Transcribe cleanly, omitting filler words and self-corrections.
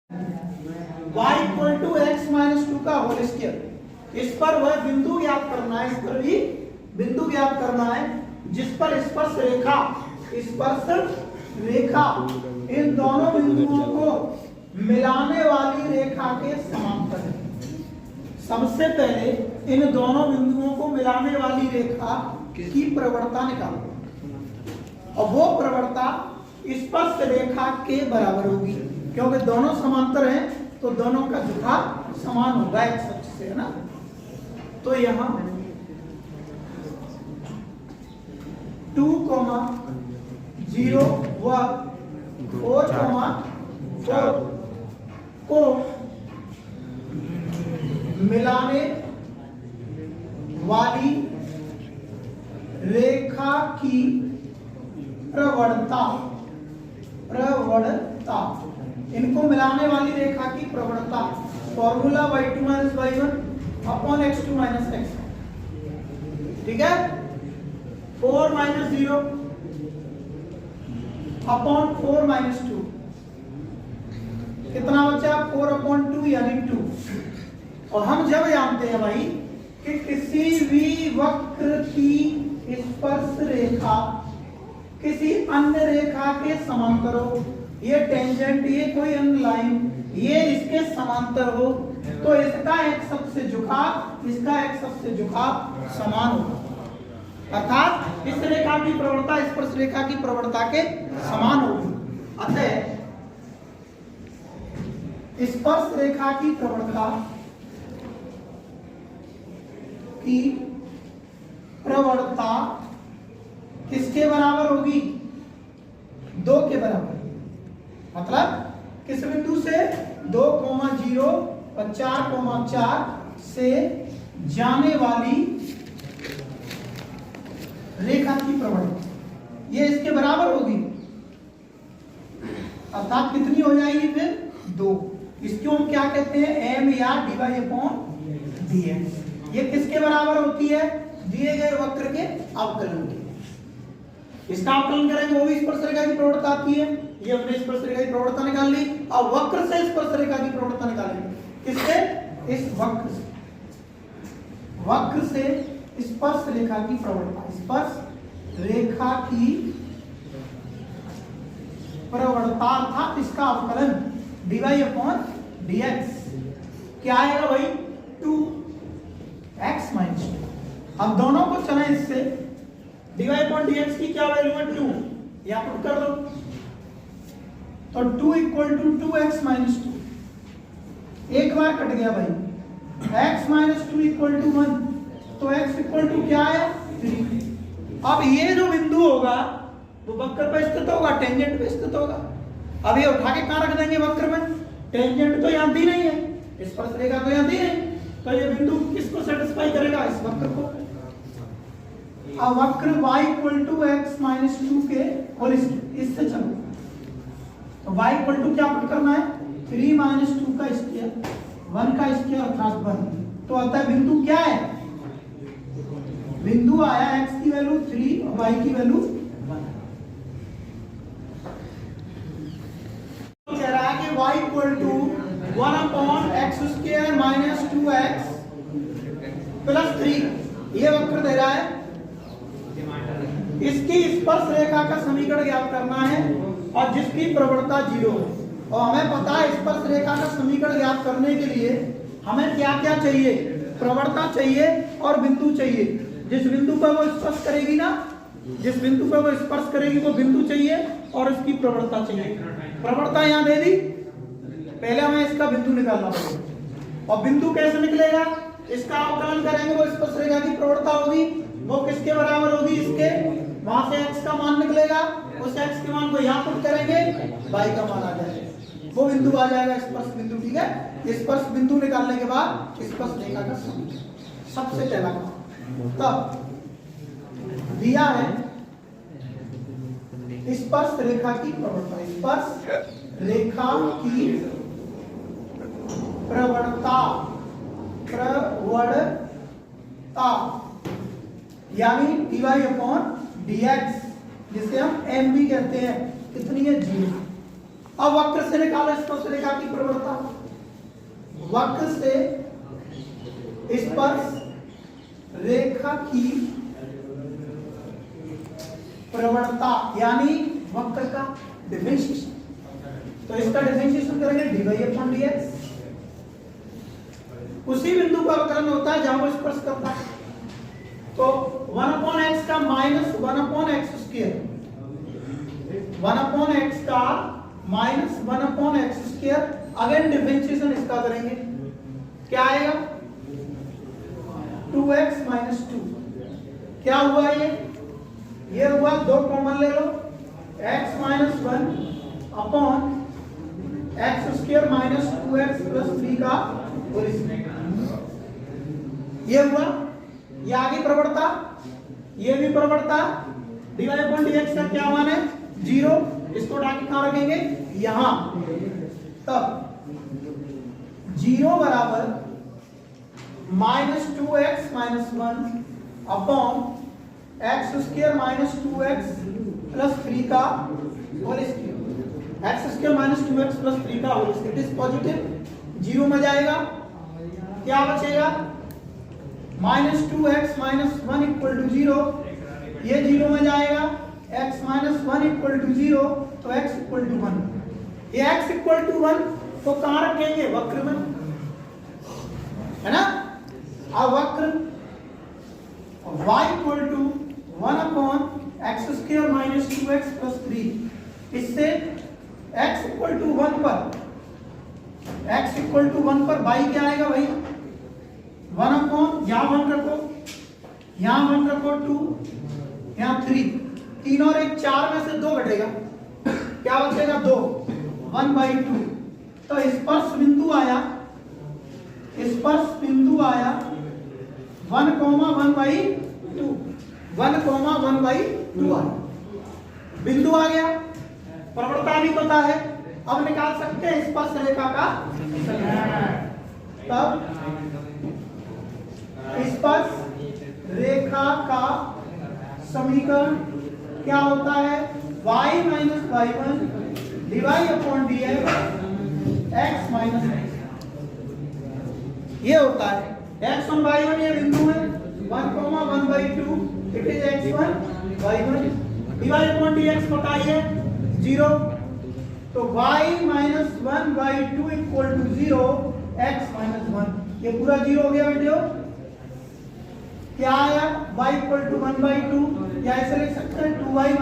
y equal to x minus 2 का whole square. इस पर वह बिंदु ज्ञात करना है, इस पर भी बिंदु ज्ञात करना है जिस पर स्पर्श रेखा इन दोनों बिंदुओं को मिलाने वाली रेखा के समांतर है। सबसे पहले इन दोनों बिंदुओं को मिलाने वाली रेखा की प्रवणता निकालो और वो प्रवणता स्पर्श रेखा के बराबर होगी, क्योंकि दोनों समांतर हैं तो दोनों का झुकाव समान होगा एक अक्ष से, है ना। तो यहाँ 2, 0 व 4, 4 को मिलाने वाली रेखा की प्रवणता, इनको मिलाने वाली रेखा की प्रवणता formula y2 minus y1 upon x2 minus x, ठीक है। 4 माइनस 0 अपॉन 4 माइनस 2, कितना बचा 4 अपॉन 2 यानी 2। और हम जब जानते हैं भाई कि किसी भी वक्र की स्पर्श रेखा किसी अन्य रेखा के समांतर हो, ये टेंजेंट, ये कोई अन्य लाइन, ये इसके समांतर हो, तो इसका x अक्ष से झुकाव, इसका x अक्ष से झुकाव समान होगा, अर्थात इस रेखा की प्रवणता स्पर्श रेखा की प्रवणता के समान होगी। अतः स्पर्श रेखा की प्रवणता किसके बराबर होगी? 2 के बराबर। मतलब किस बिंदु से 2, 0 और 4, से जाने वाली रेखा की प्रवणता ये इसके बराबर होगी, अर्थात कितनी हो जाएगी फिर 2। इसको हम क्या कहते हैं? m या dy/dx। ये किसके बराबर होती है? दिए गए वक्र के अवकलन की। इसका अवकलन करेंगे वो भी स्पर्श रेखा की प्रवणता आती है। ये हमने स्पर्श रेखा की प्रवणता निकाल ली और वक्र से स्पर्श रेखा की प्रवणता निकालेंगे। किससे? इस वक्र से, वक्र से स्पर्श रेखा की प्रवणता, स्पर्श रेखा की प्रवणता अर्थात इसका अवकलन dy/dx क्या आएगा भाई? 2x minus 2। अब दोनों को चलें इससे, dy/dx की क्या वैल्यू है? 2, यहां पुट कर दो तो 2 इक्वल टू 2x माइनस 2। एक बार कट गया भाई, x माइनस 2 इक्वल टू 1, तो x इक्वल टू क्या है? 3। अब ये जो बिंदु होगा वो वक्र पे स्थित होगा, टेंजेंट पे स्थित होगा। अब ये उठा के कहां रख देंगे वक्र में? टेंजेंट तो यहां दी नहीं है, स्पर्श रेखा तो यहां दी नहीं, तो ये बिंदु किसको सेटिस्फाई करेगा? इस वक्र को। अब वक्र y equal to x minus 2 के होल स्क्वायर, इससे चलो तो y इक्वल टू क्या पुट करना है? 3 माइनस 2 का स्क्वायर, 1 का स्क्वायर अर्थात 1। तो अतः बिंदु क्या है? बिंदु आया x की वैल्यू 3 और y की वैल्यू 1। कह रहा है कि y equal to 1 upon x square minus 2x plus 3, ये वक्र दे रहा है। इसकी स्पर्श रेखा का समीकरण ज्ञात करना है और जिसकी प्रवणता 0 है। और हमें पता है स्पर्श रेखा का समीकरण ज्ञात करने के लिए हमें क्या क्या चाहिए? प्रवणता चाहिए और बिंदु चाहिए। जिस बिंदु पर वो स्पर्श करेगी ना, जिस बिंदु पर वो स्पर्श करेगी वो बिंदु चाहिए और इसकी प्रवणता चाहिए। प्रवणता यहाँ दे दी, पहले हमें इसका बिंदु निकालना पड़ेगा। और बिंदु कैसे निकलेगा? इसका अवकलन करेंगे, वो स्पर्श रेखा की प्रवणता होगी, वो किसके बराबर होगी? इसके। वहां से x का मान निकलेगा, उस x के मान को यहाँ पुट करेंगे, y का मान आ जाएगा, वो बिंदु आ जाएगा स्पर्श बिंदु, ठीक है। स्पर्श बिंदु निकालने के बाद स्पर्श रेखा का समीकरण सबसे पहला काम। तब दिया है स्पर्श रेखा की प्रवणता, स्पर्श रेखा की प्रवणता यानी dy/dx, जिसे हम m भी कहते हैं, कितनी है? 0। अब वक्र से निकालो स्पर्शरेखा की प्रवणता। वक्र से स्पर्श रेखा की प्रवणता यानी वक्र का डिफरेंशिएशन। तो इसका डिफरेंशिएशन करेंगे dy/dx। उसी बिंदु पर अवकलन होता है जहां वो स्पर्श करता है। तो 1/x का माइनस 1/x², 1/x का माइनस 1/x²। अगेन डिफरेंशिएशन इसका करेंगे, क्या आएगा 2x - 2। क्या हुआ ये हुआ, 2 कॉमन ले लो, x - 1 अपॉन x² - 2x + 3 का होल स्क्वायर। ये हुआ, ये आगे प्रवणता, ये भी प्रवणता। dy/dx का क्या मान है 0। इसको उठा के कहां रखेंगे, यहां। तब 0 बराबर -2x - 1 अपॉन x² - 2x + 3 का होल स्क्वायर। x² - 2x + 3 का whole square. It is positive, 0 में जाएगा, क्या बचेगा -2x - 1 = 0। ये 0 में जाएगा, x - 1 = 0, तो x = 1। ये x = 1 को कहां रखेंगे, वक्र में, है ना। अब वक्र y = 1/x² - 2x + 3। इससे x = 1 पर y क्या आएगा भाई 1/, यहाँ 1 रखो, यहाँ 1 रखो, 2, यहाँ 3, 3 और 1 4 में से 2 घटेगा, क्या बचेगा 2, 1/2। तो स्पर्श बिंदु आया 1,1/2, 1,1/2 आया, बिंदु आ गया। प्रवणता भी पता है, अब निकाल सकते हैं स्पर्श रेखा का। तब स्पर्श रेखा का समीकरण क्या होता है, y - y1 dy/dx x - x। ये होता है x1 y1, ये बिंदु है 1,1/2, it is x1 y1। dy/dx पता है 0, तो y - 1/2 = 0, x - 1। ये पूरा 0 हो गया बेटियों। क्या आया y = 1/2, या ऐसे लिख सकते हैं 2y -